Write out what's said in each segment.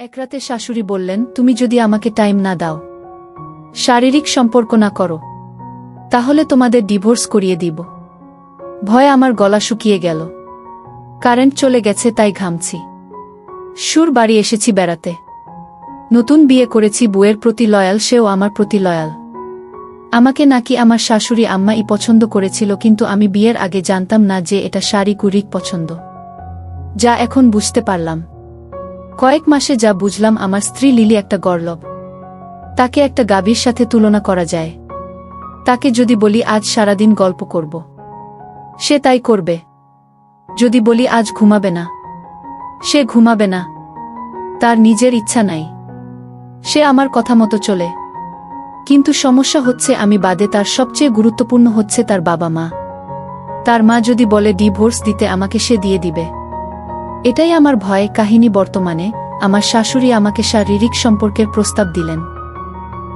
এক রাতে শাশুড়ি বললেন, তুমি যদি আমাকে টাইম না দাও, শারীরিক সম্পর্ক না করো, তাহলে তোমাদের ডিভোর্স করিয়ে দিব। ভয়ে আমার গলা শুকিয়ে গেল। কারেন্ট চলে গেছে, তাই ঘামছি। সুর বাড়ি এসেছি বেড়াতে। নতুন বিয়ে করেছি, বউয়ের প্রতি লয়াল, সেও আমার প্রতি লয়াল। আমাকে নাকি আমার শাশুড়ি আম্মাই পছন্দ করেছিল, কিন্তু আমি বিয়ের আগে জানতাম না যে এটা শারীরিক পছন্দ, যা এখন বুঝতে পারলাম। কয়েক মাসে যা বুঝলাম, আমার স্ত্রী লিলি একটা গর্লভ। তাকে একটা গাভীর সাথে তুলনা করা যায়। তাকে যদি বলি আজ সারাদিন গল্প করব, সে তাই করবে। যদি বলি আজ ঘুমাবে না, সে ঘুমাবে না। তার নিজের ইচ্ছা নাই, সে আমার কথা মতো চলে। কিন্তু সমস্যা হচ্ছে, আমি বাদে তার সবচেয়ে গুরুত্বপূর্ণ হচ্ছে তার বাবা মা। তার মা যদি বলে ডিভোর্স দিতে, আমাকে সে দিয়ে দিবে। এটাই আমার ভয় কাহিনী। বর্তমানে আমার শাশুড়ি আমাকে শারীরিক সম্পর্কের প্রস্তাব দিলেন।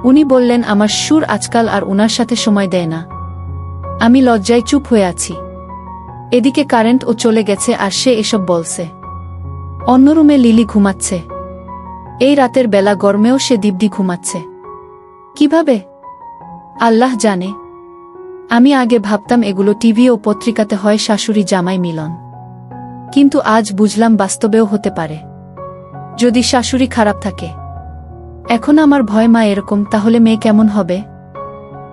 উনি বললেন আমার সুর আজকাল আর উনার সাথে সময় দেয় না। আমি লজ্জায় চুপ হয়ে আছি। এদিকে কারেন্টও চলে গেছে, আর সে এসব বলছে। অন্য রুমে লিলি ঘুমাচ্ছে। এই রাতের বেলা গরমেও সে দিব্যি ঘুমাচ্ছে। কিভাবে আল্লাহ জানে। আমি আগে ভাবতাম এগুলো টিভি ও পত্রিকাতে হয়, শাশুড়ি জামাই মিলন। কিন্তু আজ বুঝলাম বাস্তবেও হতে পারে, যদি শাশুড়ি খারাপ থাকে। এখন আমার ভয়, মা এরকম, তাহলে মেয়ে কেমন হবে?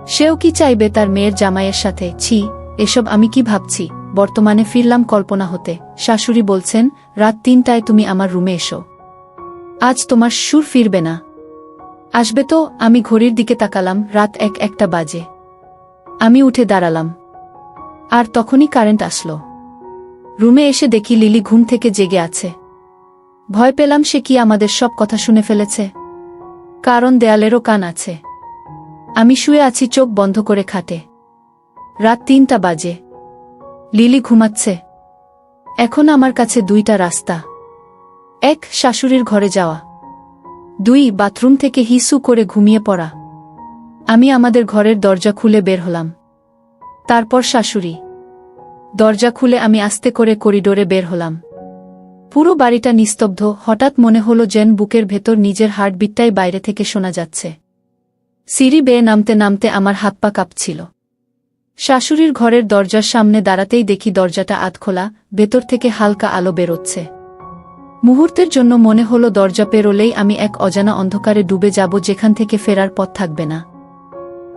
সেও কি চাইবে তার মেয়ের জামাইয়ের সাথে? ছি, এসব আমি কি ভাবছি। বর্তমানে ফিরলাম কল্পনা হতে। শাশুড়ি বলছেন, রাত ৩টায় তুমি আমার রুমে এসো। আজ তোমার সুর ফিরবে না। আসবে তো? আমি ঘড়ির দিকে তাকালাম, রাত ১টা বাজে। আমি উঠে দাঁড়ালাম, আর তখনই কারেন্ট আসলো। রুমে এসে দেখি লিলি ঘুম থেকে জেগে আছে। ভয় পেলাম সে কি আমাদের সব কথা শুনে ফেলেছে, কারণ দেয়ালেরও কান আছে। আমি শুয়ে আছি চোখ বন্ধ করে খাটে। রাত ৩টা বাজে। লিলি ঘুমাচ্ছে। এখন আমার কাছে দুইটা রাস্তা। ১, শাশুড়ির ঘরে যাওয়া। ২, বাথরুম থেকে হিসু করে ঘুমিয়ে পড়া। আমি আমাদের ঘরের দরজা খুলে বের হলাম। তারপর শাশুড়ি। দরজা খুলে আমি আস্তে করে করিডোরে বের হলাম। পুরো বাড়িটা নিস্তব্ধ। হঠাৎ মনে হলো যেন বুকের ভেতর নিজের হার্টবিটটাই বাইরে থেকে শোনা যাচ্ছে। সিঁড়ি বেয়ে নামতে নামতে আমার হাত পা কাঁপছিল। শাশুড়ির ঘরের দরজার সামনে দাঁড়াতেই দেখি দরজাটা আধখোলা, ভেতর থেকে হালকা আলো বেরোচ্ছে। মুহূর্তের জন্য মনে হলো দরজা পেরোলেই আমি এক অজানা অন্ধকারে ডুবে যাব, যেখান থেকে ফেরার পথ থাকবে না।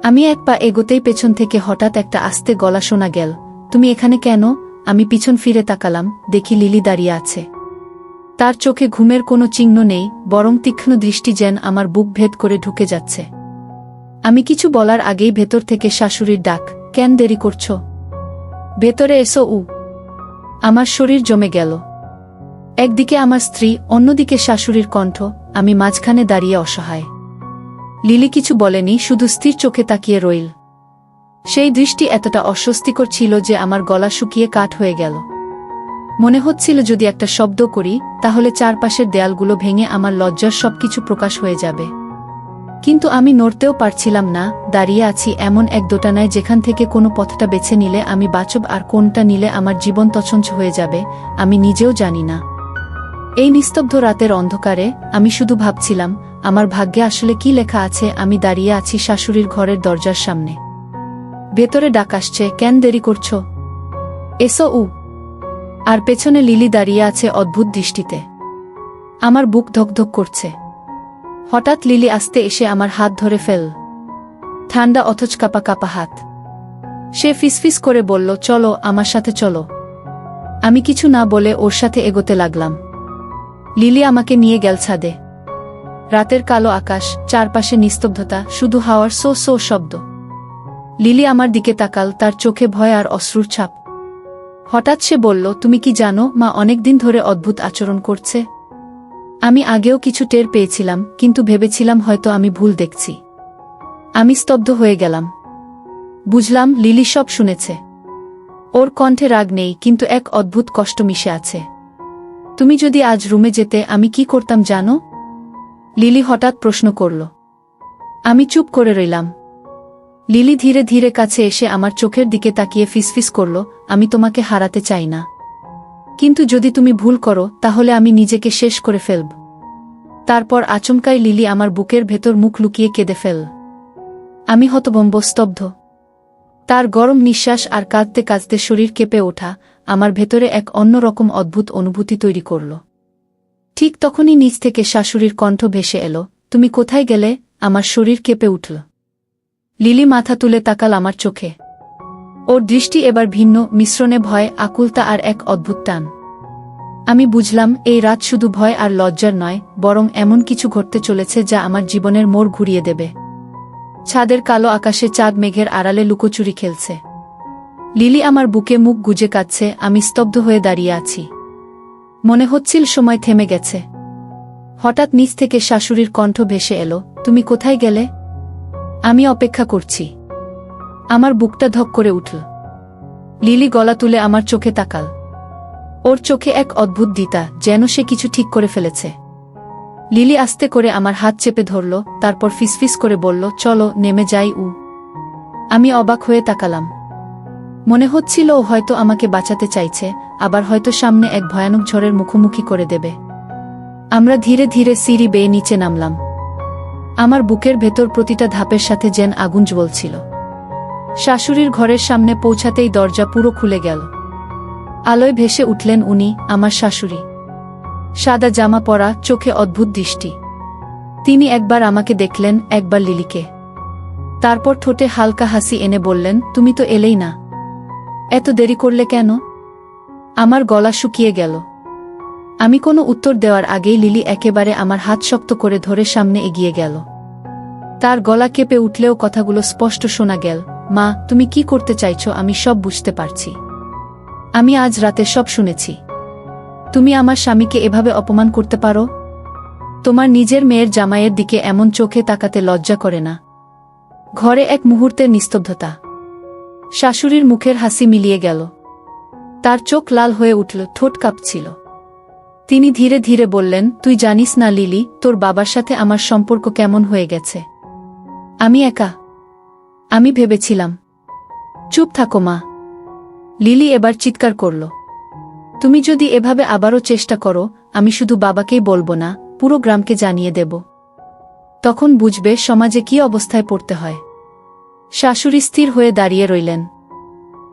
আমি এক পা এগোতেই পেছন থেকে হঠাৎ একটা আস্তে গলা শোনা গেল, তুমি এখানে কেন? আমি পিছন ফিরে তাকালাম, দেখি লিলি দাঁড়িয়ে আছে। তার চোখে ঘুমের কোনো চিহ্ন নেই, বরং তীক্ষ্ণ দৃষ্টি যেন আমার বুক ভেদ করে ঢুকে যাচ্ছে। আমি কিছু বলার আগেই ভেতর থেকে শাশুড়ির ডাক, কেন দেরি করছো? ভেতরে এসো। আমার শরীর জমে গেল। একদিকে আমার স্ত্রী, অন্যদিকে শাশুড়ির কণ্ঠ, আমি মাঝখানে দাঁড়িয়ে অসহায়। লিলি কিছু বলেনি, শুধু স্থির চোখে তাকিয়ে রইল। সেই দৃষ্টি এতটা অস্বস্তিকর ছিল যে আমার গলা শুকিয়ে কাঠ হয়ে গেল। মনে হচ্ছিল যদি একটা শব্দ করি, তাহলে চারপাশের দেয়ালগুলো ভেঙে আমার লজ্জার সবকিছু প্রকাশ হয়ে যাবে। কিন্তু আমি নড়তেও পারছিলাম না। দাঁড়িয়ে আছি এমন এক দোটানায়, যেখান থেকে কোনো পথটা বেছে নিলে আমি বাঁচব, আর কোনটা নিলে আমার জীবন তছনছ হয়ে যাবে, আমি নিজেও জানি না। এই নিস্তব্ধ রাতের অন্ধকারে আমি শুধু ভাবছিলাম, আমার ভাগ্যে আসলে কি লেখা আছে। আমি দাঁড়িয়ে আছি শাশুড়ির ঘরের দরজার সামনে। ভেতরে ডাক আসছে, কেন দেরি করছো? এসো। আর পেছনে লিলি দাঁড়িয়ে আছে অদ্ভুত দৃষ্টিতে। আমার বুক ধকধক করছে। হঠাৎ লিলি আস্তে এসে আমার হাত ধরে ফেল। ঠান্ডা অথচ কাঁপা কাঁপা হাত। সে ফিসফিস করে বলল, চলো, আমার সাথে চলো। আমি কিছু না বলে ওর সাথে এগোতে লাগলাম। লিলি আমাকে নিয়ে গেল ছাদে। রাতের কালো আকাশ, চারপাশে নিস্তব্ধতা, শুধু হাওয়ার সো সো শব্দ। লিলি আমার দিকে তাকাল, তার চোখে ভয় আর অশ্রুর ছাপ। হঠাৎ সে বলল, তুমি কি জানো, মা অনেকদিন ধরে অদ্ভুত আচরণ করছে। আমি আগেও কিছু টের পেয়েছিলাম, কিন্তু ভেবেছিলাম হয়তো আমি ভুল দেখছি। আমি স্তব্ধ হয়ে গেলাম। বুঝলাম লিলি সব শুনেছে। ওর কণ্ঠে রাগ নেই, কিন্তু এক অদ্ভুত কষ্ট মিশে আছে। তুমি যদি আজ রুমে যেতে, আমি কি করতাম জানো? লিলি হঠাৎ প্রশ্ন করল। আমি চুপ করে রইলাম। লিলি ধীরে ধীরে কাছে এসে আমার চোখের দিকে তাকিয়ে ফিসফিস করল, আমি তোমাকে হারাতে চাই না, কিন্তু যদি তুমি ভুল করো, তাহলে আমি নিজেকে শেষ করে ফেলব। তারপর আচমকাই লিলি আমার বুকের ভেতর মুখ লুকিয়ে কেঁদে ফেল। আমি হতভম্ব, স্তব্ধ। তার গরম নিঃশ্বাস আর কাঁদতে কাঁদতে শরীর কেঁপে ওঠা আমার ভেতরে এক অন্যরকম অদ্ভুত অনুভূতি তৈরি করল। ঠিক তখনই নিচ থেকে শাশুড়ির কণ্ঠ ভেসে এলো, তুমি কোথায় গেলে? আমার শরীর কেঁপে উঠল। লিলি মাথা তুলে তাকাল আমার চোখে। ওর দৃষ্টি এবার ভিন্ন, মিশ্রণে ভয়, আকুলতা আর এক অদ্ভুত টান। আমি বুঝলাম এই রাত শুধু ভয় আর লজ্জার নয়, বরং এমন কিছু ঘটতে চলেছে যা আমার জীবনের মোড় ঘুরিয়ে দেবে। ছাদের কালো আকাশে চাঁদ মেঘের আড়ালে লুকোচুরি খেলছে। লিলি আমার বুকে মুখ গুজে কাঁদছে, আমি স্তব্ধ হয়ে দাঁড়িয়ে আছি। মনে হচ্ছিল সময় থেমে গেছে। হঠাৎ নিচ থেকে শাশুড়ির কণ্ঠ ভেসে এলো, তুমি কোথায় গেলে? আমি অপেক্ষা করছি। আমার বুকটা ধক করে উঠল। লিলি গলা তুলে আমার চোখে তাকাল। ওর চোখে এক অদ্ভুত দ্বিধা, যেন সে কিছু ঠিক করে ফেলেছে। লিলি আস্তে করে আমার হাত চেপে ধরল, তারপর ফিসফিস করে বলল, চলো নেমে যাই। আমি অবাক হয়ে তাকালাম। মনে হচ্ছিল ও হয়তো আমাকে বাঁচাতে চাইছে, আবার হয়তো সামনে এক ভয়ানক ঝড়ের মুখোমুখি করে দেবে। আমরা ধীরে ধীরে সিঁড়ি বেয়ে নিচে নামলাম। আমার বুকের ভেতর প্রতিটা ধাপের সাথে যেন আগুন জ্বলছিল। শাশুড়ির ঘরের সামনে পৌঁছাতেই দরজা পুরো খুলে গেল। আলোয় ভেসে উঠলেন উনি, আমার শাশুড়ি। সাদা জামা পরা, চোখে অদ্ভুত দৃষ্টি। তিনি একবার আমাকে দেখলেন, একবার লিলিকে। তারপর ঠোঁটে হালকা হাসি এনে বললেন, তুমি তো এলেই না, এত দেরি করলে কেন? আমার গলা শুকিয়ে গেল। আমি কোনো উত্তর দেওয়ার আগেই লিলি একেবারে আমার হাত শক্ত করে ধরে সামনে এগিয়ে গেল। তার গলা কেঁপে উঠলেও কথাগুলো স্পষ্ট শোনা গেল, মা, তুমি কি করতে চাইছো আমি সব বুঝতে পারছি। আমি আজ রাতে সব শুনেছি। তুমি আমার স্বামীকে এভাবে অপমান করতে পারো? তোমার নিজের মেয়ের জামাইয়ের দিকে এমন চোখে তাকাতে লজ্জা করে না? ঘরে এক মুহূর্তের নিস্তব্ধতা। শাশুড়ির মুখের হাসি মিলিয়ে গেল। তার চোখ লাল হয়ে উঠল, ঠোঁট কাঁপছিল। তিনি ধীরে ধীরে বললেন, তুই জানিস না লিলি, তোর বাবার সাথে আমার সম্পর্ক কেমন হয়ে গেছে। আমি একা। আমি ভেবেছিলাম। চুপ থাকো মা। লিলি এবার চিৎকার করল। তুমি যদি এভাবে আবারও চেষ্টা করো, আমি শুধু বাবাকেই বলবো না, পুরো গ্রামকে জানিয়ে দেব। তখন বুঝবে সমাজে কি অবস্থায় পড়তে হয়। শাশুড়ি স্থির হয়ে দাঁড়িয়ে রইলেন।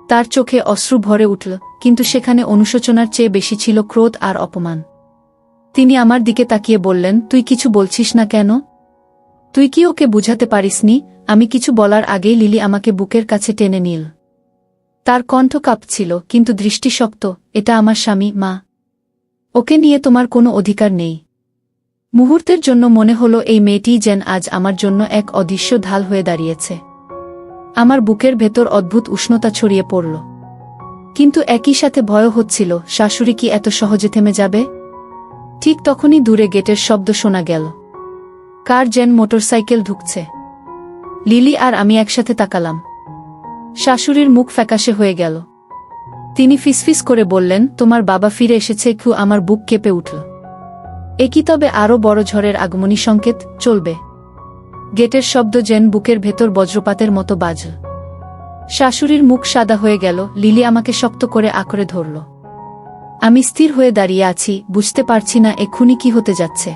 তার চোখে অশ্রু ভরে উঠল, কিন্তু সেখানে অনুশোচনার চেয়ে বেশি ছিল ক্রোধ আর অপমান। তিনি আমার দিকে তাকিয়ে বললেন, তুই কিছু বলছিস না কেন? তুই কি ওকে বুঝাতে পারিসনি? আমি কিছু বলার আগেই লিলি আমাকে বুকের কাছে টেনে নিল। তার কণ্ঠ কাঁপছিল, কিন্তু দৃষ্টি শক্ত। এটা আমার স্বামী, মা। ওকে নিয়ে তোমার কোনো অধিকার নেই। মুহূর্তের জন্য মনে হলো এই মেয়েটিই যেন আজ আমার জন্য এক অদৃশ্য ঢাল হয়ে দাঁড়িয়েছে। আমার বুকের ভেতর অদ্ভুত উষ্ণতা ছড়িয়ে পড়ল। কিন্তু একই সাথে ভয়ও হচ্ছিল, শাশুড়ি কি এত সহজে থেমে যাবে? ঠিক তখনই দূরে গেটের শব্দ শোনা গেল। কার যেন মোটরসাইকেল ঢুকছে। লিলি আর আমি একসাথে তাকালাম। শাশুড়ির মুখ ফ্যাকাশে হয়ে গেল। তিনি ফিসফিস করে বললেন, তোমার বাবা ফিরে এসেছে। আমার বুক কেঁপে উঠল। এ কি তবে আরও বড় ঝড়ের আগমনী সংকেত? চলবে। গেটের শব্দ যেন বুকের ভেতর বজ্রপাতের মতো বাজল। শাশুড়ির মুখ সাদা হয়ে গেল। লিলি আমাকে শক্ত করে আঁকড়ে ধরল। আমি স্থির হয়ে দাঁড়িয়ে আছি, বুঝতে পারছি না এক্ষুনি কি হতে যাচ্ছে।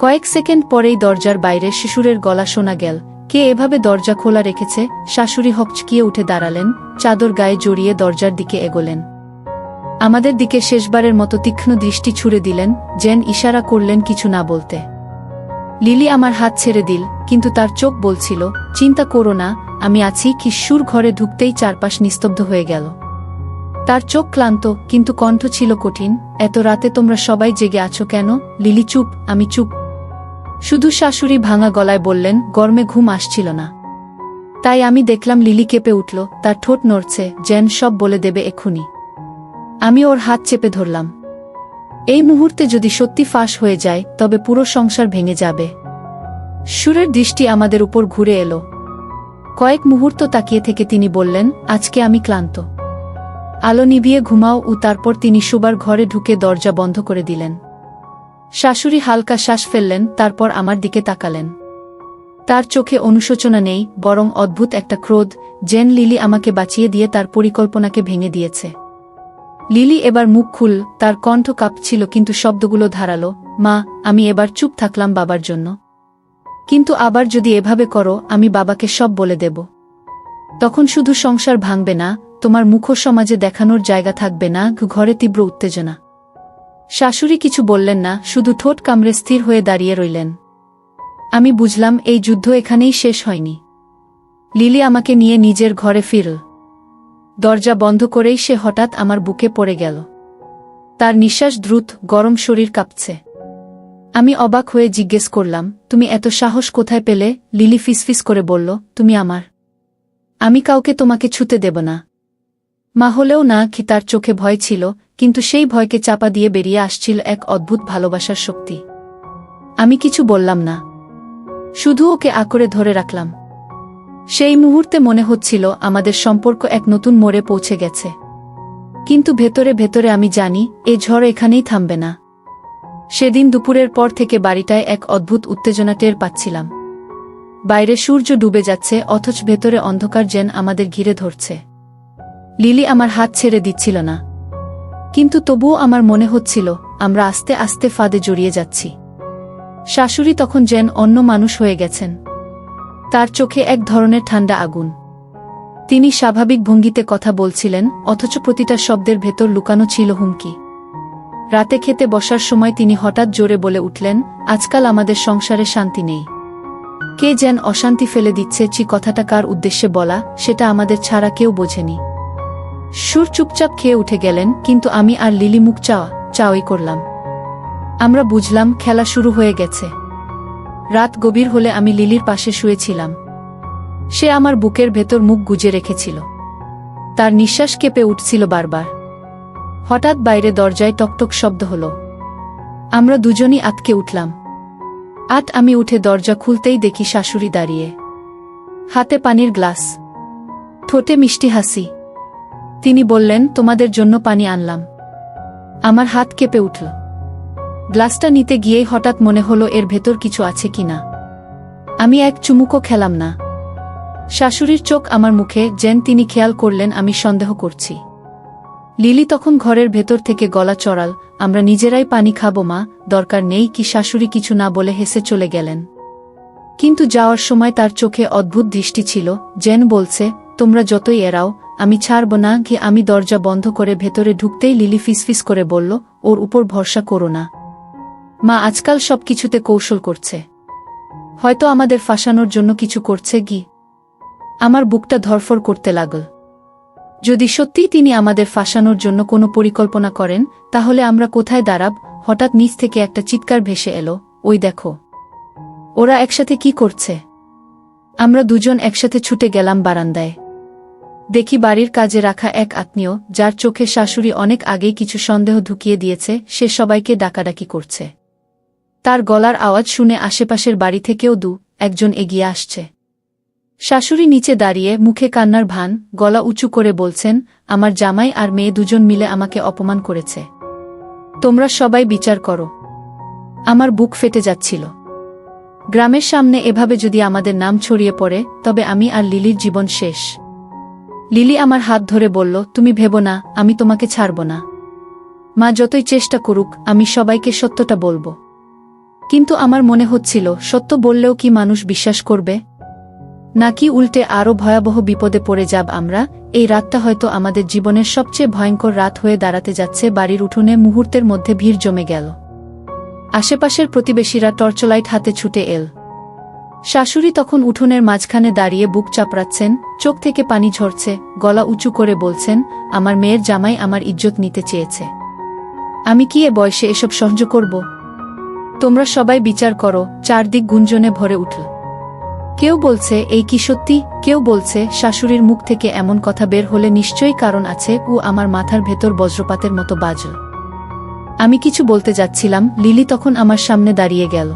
কয়েক সেকেন্ড পরেই দরজার বাইরে শিশুরের গলা শোনা গেল, কে এভাবে দরজা খোলা রেখেছে? শাশুড়ি হকচকিয়ে উঠে দাঁড়ালেন, চাদর গায়ে জড়িয়ে দরজার দিকে এগোলেন। আমাদের দিকে শেষবারের মতো তীক্ষ্ণ দৃষ্টি ছুড়ে দিলেন, যেন ইশারা করলেন কিছু না বলতে। লিলি আমার হাত ছেড়ে দিল, কিন্তু তার চোখ বলছিল, চিন্তা করো না, আমি আছি। কিশোর ঘরে ঢুকতেই চারপাশ নিস্তব্ধ হয়ে গেল। তার চোখ ক্লান্ত, কিন্তু কণ্ঠ ছিল কঠিন। এত রাতে তোমরা সবাই জেগে আছো কেন? লিলি চুপ। আমি চুপ। শুধু শাশুড়ি ভাঙা গলায় বললেন, গরমে ঘুম আসছিল না। তাই আমি দেখলাম। লিলি কেঁপে উঠল, তার ঠোঁট নড়ছে, যেন সব বলে দেবে এক্ষুনি। আমি ওর হাত চেপে ধরলাম। এই মুহূর্তে যদি সত্যি ফাঁস হয়ে যায়, তবে পুরো সংসার ভেঙে যাবে। সুরের দৃষ্টি আমাদের উপর ঘুরে এলো। কয়েক মুহূর্ত তাকিয়ে থেকে তিনি বললেন, আজকে আমি ক্লান্ত। আলো নিভিয়ে ঘুমাও। তারপর তিনি শোবার ঘরে ঢুকে দরজা বন্ধ করে দিলেন। শাশুড়ি হালকা শ্বাস ফেললেন, তারপর আমার দিকে তাকালেন। তার চোখে অনুশোচনা নেই, বরং অদ্ভুত একটা ক্রোধ, যেন লিলি আমাকে বাঁচিয়ে দিয়ে তার পরিকল্পনাকে ভেঙে দিয়েছে। লিলি এবার মুখ খুলল, তার কণ্ঠ কাঁপছিল কিন্তু শব্দগুলো ধারালো। মা, আমি এবার চুপ থাকলাম বাবার জন্য। কিন্তু আবার যদি এভাবে করো, আমি বাবাকে সব বলে দেব। তখন শুধু সংসার ভাঙবে না, তোমার মুখও সমাজে দেখানোর জায়গা থাকবে না। ঘরে তীব্র উত্তেজনা। শাশুড়ি কিছু বললেন না, শুধু ঠোঁট কামড়ে স্থির হয়ে দাঁড়িয়ে রইলেন। আমি বুঝলাম এই যুদ্ধ এখানেই শেষ হয়নি। লিলি আমাকে নিয়ে নিজের ঘরে ফিরল। দরজা বন্ধ করেই সে হঠাৎ আমার বুকে পড়ে গেল। তার নিঃশ্বাস দ্রুত, গরম শরীর কাঁপছে। আমি অবাক হয়ে জিজ্ঞেস করলাম, তুমি এত সাহস কোথায় পেলে? লিলি ফিসফিস করে বলল, তুমি আমার। আমি কাউকে তোমাকে ছুতে দেব না। মা হলেও না। কি তার চোখে ভয় ছিল, কিন্তু সেই ভয়কে চাপা দিয়ে বেরিয়ে আসছিল এক অদ্ভুত ভালোবাসার শক্তি। আমি কিছু বললাম না, শুধু ওকে আঁকড়ে ধরে রাখলাম। সেই মুহূর্তে মনে হচ্ছিল আমাদের সম্পর্ক এক নতুন মোড়ে পৌঁছে গেছে। কিন্তু ভেতরে ভেতরে আমি জানি, এ ঝড় এখানেই থামবে না। সেদিন দুপুরের পর থেকে বাড়িটায় এক অদ্ভুত উত্তেজনা টের পাচ্ছিলাম। বাইরে সূর্য ডুবে যাচ্ছে, অথচ ভেতরে অন্ধকার যেন আমাদের ঘিরে ধরছে। লিলি আমার হাত ছেড়ে দিচ্ছিল না, কিন্তু তবুও আমার মনে হচ্ছিল আমরা আস্তে আস্তে ফাঁদে জড়িয়ে যাচ্ছি। শাশুড়ি তখন যেন অন্য মানুষ হয়ে গেছেন। তার চোখে এক ধরনের ঠান্ডা আগুন। তিনি স্বাভাবিক ভঙ্গিতে কথা বলছিলেন, অথচ প্রতিটা শব্দের ভেতর লুকানো ছিল হুমকি। রাতে খেতে বসার সময় তিনি হঠাৎ জোরে বলে উঠলেন, আজকাল আমাদের সংসারে শান্তি নেই। কে যেন অশান্তি ফেলে দিচ্ছে। কথাটা কার উদ্দেশ্যে বলা, সেটা আমাদের ছাড়া কেউ বোঝেনি। সুর চুপচাপ খেয়ে উঠে গেলেন, কিন্তু আমি আর লিলি মুখ চাওয়াই করলাম। আমরা বুঝলাম খেলা শুরু হয়ে গেছে। রাত গভীর হলে আমি লিলির পাশে শুয়েছিলাম। সে আমার বুকের ভেতর মুখ গুজে রেখেছিল। তার নিঃশ্বাস কেঁপে উঠছিল বারবার। হঠাৎ বাইরে দরজায় টকটক শব্দ হলো। আমরা দুজনই আটকে উঠলাম। আমি উঠে দরজা খুলতেই দেখি শাশুড়ি দাঁড়িয়ে, হাতে পানির গ্লাস, ঠোঁটে মিষ্টি হাসি। তিনি বললেন, তোমাদের জন্য পানি আনলাম। আমার হাত কেঁপে উঠল। গ্লাসটা নিতে গিয়েই হঠাৎ মনে হলো এর ভেতর কিছু আছে কিনা। আমি এক চুমুকও খেলাম না। শাশুড়ির চোখ আমার মুখে, যেন তিনি খেয়াল করলেন আমি সন্দেহ করছি। লিলি তখন ঘরের ভেতর থেকে গলা চড়াল, আমরা নিজেরাই পানি খাবো মা, দরকার নেই। কি শাশুড়ি কিছু না বলে হেসে চলে গেলেন। কিন্তু যাওয়ার সময় তার চোখে অদ্ভুত দৃষ্টি ছিল, যেন বলছে, তোমরা যতই এড়াও, আমি ছাড়ব না। আমি দরজা বন্ধ করে ভেতরে ঢুকতেই লিলি ফিসফিস করে বলল, ওর উপর ভরসা করো না। মা আজকাল সবকিছুতে কৌশল করছে, হয়তো আমাদের ফাঁসানোর জন্য কিছু করছে। আমার বুকটা ধরফর করতে লাগল। যদি সত্যিই তিনি আমাদের ফাঁসানোর জন্য কোনো পরিকল্পনা করেন, তাহলে আমরা কোথায় দাঁড়াব? হঠাৎ নিচ থেকে একটা চিৎকার ভেসে এলো, ওই দেখো, ওরা একসাথে কি করছে। আমরা দুজন একসাথে ছুটে গেলাম বারান্দায়। দেখি বাড়ির কাজে রাখা এক আত্মীয়, যার চোখে শাশুড়ি অনেক আগেই কিছু সন্দেহ ঢুকিয়ে দিয়েছে, সে সবাইকে ডাকাডাকি করছে। তার গলার আওয়াজ শুনে আশেপাশের বাড়ি থেকেও একজন এগিয়ে আসছে। শাশুড়ি নিচে দাঁড়িয়ে, মুখে কান্নার ভান, গলা উঁচু করে বলছেন, আমার জামাই আর মেয়ে দুজন মিলে আমাকে অপমান করেছে। তোমরা সবাই বিচার করো। আমার বুক ফেটে যাচ্ছিল। গ্রামের সামনে এভাবে যদি আমাদের নাম ছড়িয়ে পড়ে, তবে আমি আর লিলির জীবন শেষ। লিলি আমার হাত ধরে বলল, তুমি ভেবো না, আমি তোমাকে ছাড়ব না। মা যতই চেষ্টা করুক, আমি সবাইকে সত্যটা বলবো। কিন্তু আমার মনে হচ্ছিল, সত্য বললেও কি মানুষ বিশ্বাস করবে? নাকি উল্টে আরও ভয়াবহ বিপদে পড়ে যাব আমরা? এই রাতটা হয়তো আমাদের জীবনের সবচেয়ে ভয়ঙ্কর রাত হয়ে দাঁড়াতে যাচ্ছে। বাড়ির উঠোনে মুহূর্তের মধ্যে ভিড় জমে গেল। আশেপাশের প্রতিবেশীরা টর্চলাইট হাতে ছুটে এল। শাশুড়ি তখন উঠোনের মাঝখানে দাঁড়িয়ে বুক চাপড়াচ্ছেন, চোখ থেকে পানি ঝরছে, গলা উঁচু করে বলছেন, আমার মেয়ের জামাই আমার ইজ্জত নিতে চেয়েছে। আমি কি এ বয়সে এসব সহ্য করব? তোমরা সবাই বিচার করো। চারদিক গুঞ্জনে ভরে উঠল। কেউ বলছে, এই কি সত্যি? কেউ বলছে, শাশুড়ির মুখ থেকে এমন কথা বের হলে নিশ্চয়ই কারণ আছে। আমার মাথার ভেতর বজ্রপাতের মতো বাজল। আমি কিছু বলতে যাচ্ছিলাম, লিলি তখন আমার সামনে দাঁড়িয়ে গেল।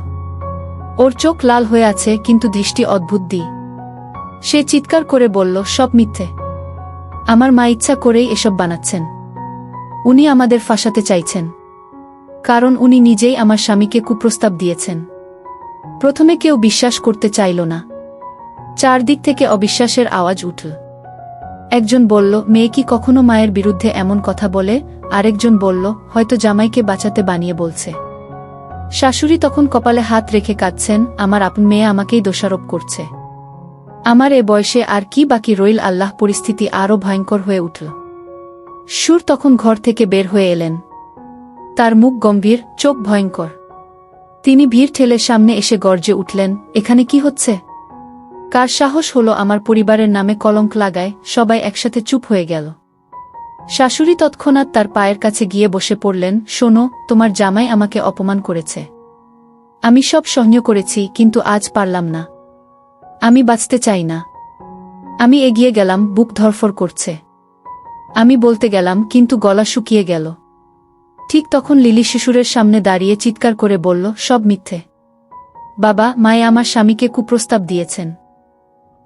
ওর চোখ লাল হয়ে আছে, কিন্তু দৃষ্টি অদ্ভুত। সে চিৎকার করে বলল, সব মিথ্যে। আমার মা ইচ্ছা করেই এসব বানাচ্ছেন। উনি আমাদের ফাঁসাতে চাইছেন, কারণ উনি নিজেই আমার স্বামীকে কুপ্রস্তাব দিয়েছেন। প্রথমে কেউ বিশ্বাস করতে চাইল না। চারদিক থেকে অবিশ্বাসের আওয়াজ উঠল। একজন বলল, মেয়ে কি কখনো মায়ের বিরুদ্ধে এমন কথা বলে? আরেকজন বলল, হয়তো জামাইকে বাঁচাতে বানিয়ে বলছে। শাশুড়ি তখন কপালে হাত রেখে কাঁদছেন, আমার আপন মেয়ে আমাকেই দোষারোপ করছে। আমার এ বয়সে আর কি বাকি রইল। আল্লাহ, পরিস্থিতি আরও ভয়ঙ্কর হয়ে উঠল। সুর তখন ঘর থেকে বের হয়ে এলেন। তার মুখ গম্ভীর, চোখ ভয়ঙ্কর। তিনি ভিড় ঠেলে সামনে এসে গর্জে উঠলেন, এখানে কি হচ্ছে? কার সাহস হলো আমার পরিবারের নামে কলঙ্ক লাগায়? সবাই একসাথে চুপ হয়ে গেল। শাশুড়ি তৎক্ষণাৎ তার পায়ের কাছে গিয়ে বসে পড়লেন, শোনো, তোমার জামাই আমাকে অপমান করেছে। আমি সব সহ্য করেছি, কিন্তু আজ পারলাম না। আমি বাঁচতে চাই না। আমি এগিয়ে গেলাম, বুক ধরফর করছে। আমি বলতে গেলাম, কিন্তু গলা শুকিয়ে গেল। ঠিক তখন লিলি শ্বশুরের সামনে দাঁড়িয়ে চিৎকার করে বলল, সব মিথ্যে। বাবা, মায়ে আমার স্বামীকে কুপ্রস্তাব দিয়েছেন।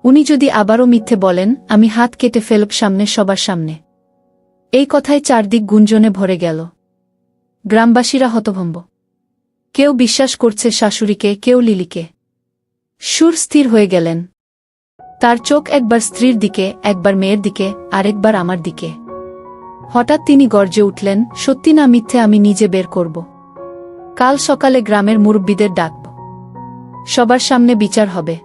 উনি যদি আবারও মিথ্যে বলেন, আমি হাত কেটে ফেলব সামনে, সবার সামনে। এই কথায় চারদিক গুঞ্জনে ভরে গেল। গ্রামবাসীরা হতভম্ব। কেউ বিশ্বাস করছে শাশুড়িকে, কেউ লিলিকে। সুর স্থির হয়ে গেলেন। তার চোখ একবার স্ত্রীর দিকে, একবার মেয়ের দিকে, আরেকবার আমার দিকে। হঠাৎ তিনি গর্জে উঠলেন, সত্যি না মিথ্যে আমি নিজে বের করব। কাল সকালে গ্রামের মুরব্বিদের ডাকব। সবার সামনে বিচার হবে।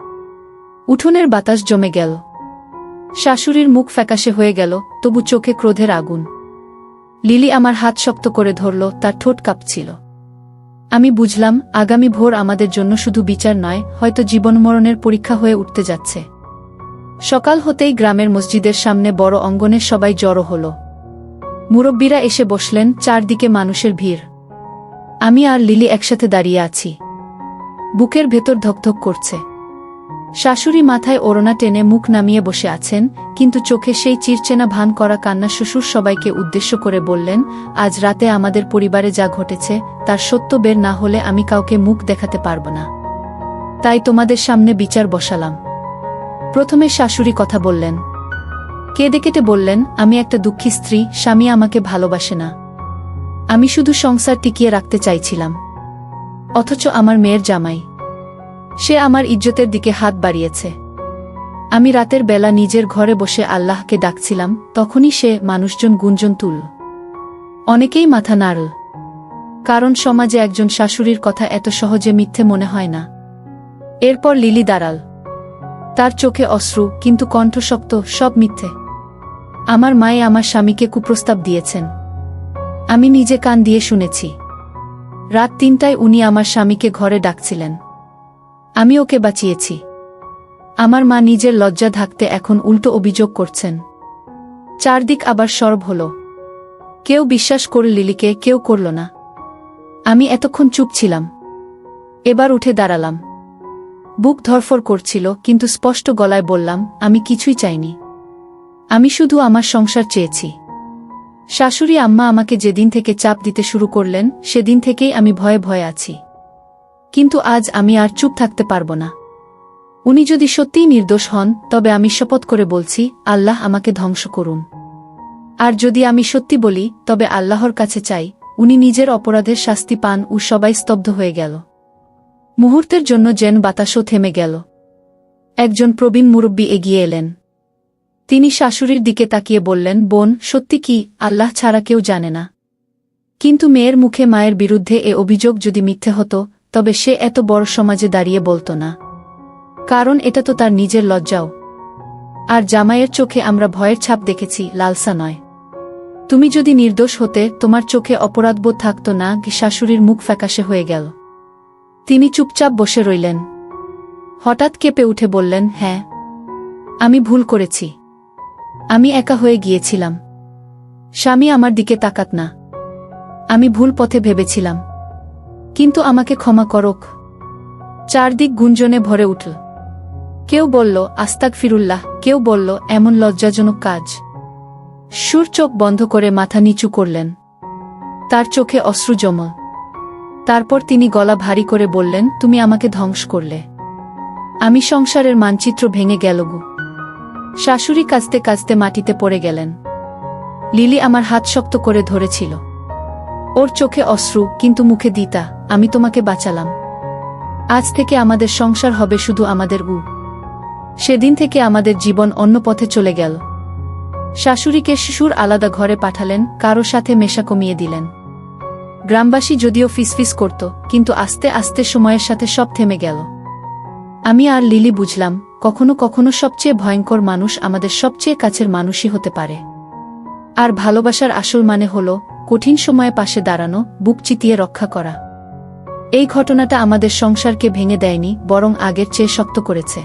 উঠোনের বাতাস জমে গেল। শাশুড়ির মুখ ফ্যাকাশে হয়ে গেল, তবু চোখে ক্রোধের আগুন। লিলি আমার হাত শক্ত করে ধরল, তার ঠোঁট কাঁপছিল। আমি বুঝলাম, আগামী ভোর আমাদের জন্য শুধু বিচার নয়, হয়তো জীবনমরণের পরীক্ষা হয়ে উঠতে যাচ্ছে। সকাল হতেই গ্রামের মসজিদের সামনে বড় অঙ্গনে সবাই জড়ো হল। মুরব্বিরা এসে বসলেন, চারদিকে মানুষের ভিড়। আমি আর লিলি একসাথে দাঁড়িয়ে আছি। বুকের ভেতর ধকধক করছে। শাশুড়ি মাথায় ওড়না টেনে মুখ নামিয়ে বসে আছেন, কিন্তু চোখে সেই চিরচেনা ভান করা কান্না। শ্বশুর সবাইকে উদ্দেশ্য করে বললেন, আজ রাতে আমাদের পরিবারে যা ঘটেছে তার সত্য বের না হলে আমি কাউকে মুখ দেখাতে পারব না। তাই তোমাদের সামনে বিচার বসালাম। প্রথমে শাশুড়ি কথা বললেন। কেঁদে কেটে বললেন, আমি একটা দুঃখী স্ত্রী, স্বামী আমাকে ভালোবাসে না। আমি শুধু সংসার টিকিয়ে রাখতে চাইছিলাম। অথচ আমার মেয়ের জামাই, সে আমার ইজ্জতের দিকে হাত বাড়িয়েছে। আমি রাতের বেলা নিজের ঘরে বসে আল্লাহকে ডাকছিলাম, তখনই সে মানুষজন গুঞ্জন তুলল। অনেকেই মাথা নাড়ল, কারণ সমাজে একজন শাশুড়ির কথা এত সহজে মিথ্যে মনে হয় না। এরপর লিলি দাঁড়াল। তার চোখে অশ্রু, কিন্তু কণ্ঠ শক্ত, সব মিথ্যে। আমার মায়ে আমার স্বামীকে কুপ্রস্তাব দিয়েছেন। আমি নিজে কান দিয়ে শুনেছি। রাত ৩টায় উনি আমার স্বামীকে ঘরে ডাকছিলেন। আমি ওকে বাঁচিয়েছি। আমার মা নিজের লজ্জা ঢাকতে এখন উল্টো অভিযোগ করছেন। চারদিক আবার সরব হল। কেউ বিশ্বাস করল লিলিকে, কেউ করল না। আমি এতক্ষণ চুপ ছিলাম। এবার উঠে দাঁড়ালাম। বুক ধরফর করছিল, কিন্তু স্পষ্ট গলায় বললাম, আমি কিছুই চাইনি। আমি শুধু আমার সংসার চেয়েছি। শাশুড়ি আম্মা আমাকে যেদিন থেকে চাপ দিতে শুরু করলেন, সেদিন থেকেই আমি ভয়ে ভয়ে আছি। কিন্তু আজ আমি আর চুপ থাকতে পারব না। উনি যদি সত্যিই নির্দোষ হন, তবে আমি শপথ করে বলছি, আল্লাহ আমাকে ধ্বংস করুন। আর যদি আমি সত্যি বলি, তবে আল্লাহর কাছে চাই উনি নিজের অপরাধের শাস্তি পান। ও সবাই স্তব্ধ হয়ে গেল। মুহূর্তের জন্য যেন বাতাসও থেমে গেল। একজন প্রবীণ মুরব্বী এগিয়ে এলেন। তিনি শাশুড়ির দিকে তাকিয়ে বললেন, বোন, সত্যি কি আল্লাহ ছাড়া কেউ জানে না? কিন্তু মেয়ের মুখে মায়ের বিরুদ্ধে এ অভিযোগ যদি মিথ্যে হতো, তবে সে এত বড় সমাজে দাঁড়িয়ে বলতো না। কারণ এটা তো তার নিজের লজ্জাও। আর জামাইয়ের চোখে আমরা ভয়ের ছাপ দেখেছি, লালসা নয়। তুমি যদি নির্দোষ হতে, তোমার চোখে অপরাধবোধ থাকতো না। শাশুড়ির মুখ ফ্যাকাশে হয়ে গেল। তিনি চুপচাপ বসে রইলেন। হঠাৎ কেঁপে উঠে বললেন, হ্যাঁ, আমি ভুল করেছি। আমি একা হয়ে গিয়েছিলাম। স্বামী আমার দিকে তাকাত না। আমি ভুল পথে ভেবেছিলাম। কিন্তু আমাকে ক্ষমা করুক। চারদিক গুঞ্জনে ভরে উঠল। কেউ বলল, আস্তাগফিরুল্লাহ, কেউ বলল, এমন লজ্জাজনক কাজ। সুর চোখ বন্ধ করে মাথা নিচু করলেন। তার চোখে অশ্রু জমল। তারপর তিনি গলা ভারী করে বললেন, তুমি আমাকে ধ্বংস করলে। আমি সংসারের মানচিত্র ভেঙে গেল গো। শাশুড়ি কাঁদতে কাঁদতে মাটিতে পড়ে গেলেন। লিলি আমার হাত শক্ত করে ধরেছিল। ওর চোখে অশ্রু, কিন্তু মুখে দিতা, আমি তোমাকে বাঁচালাম। আজ থেকে আমাদের সংসার হবে শুধু আমাদের। সেদিন থেকে আমাদের জীবন অন্য পথে চলে গেল। শাশুড়িকে শ্বশুর আলাদা ঘরে পাঠালেন, কারো সাথে মেশা কমিয়ে দিলেন। গ্রামবাসী যদিও ফিসফিস করত, কিন্তু আস্তে আস্তে সময়ের সাথে সব থেমে গেল। আমি আর লিলি বুঝলাম, কখনো কখনো সবচেয়ে ভয়ঙ্কর মানুষ আমাদের সবচেয়ে কাছের মানুষই হতে পারে। আর ভালোবাসার আসল মানে হল কঠিন সময়ে পাশে দাঁড়ানো, বুক চিতিয়ে রক্ষা করা। এই ঘটনাটা আমাদের সংসারকে ভেঙে দেয়নি, বরং আগের চেয়ে শক্ত করেছে।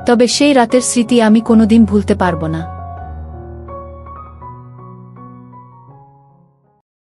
তবে সেই রাতের স্মৃতি আমি কোনোদিন ভুলতে পারব না।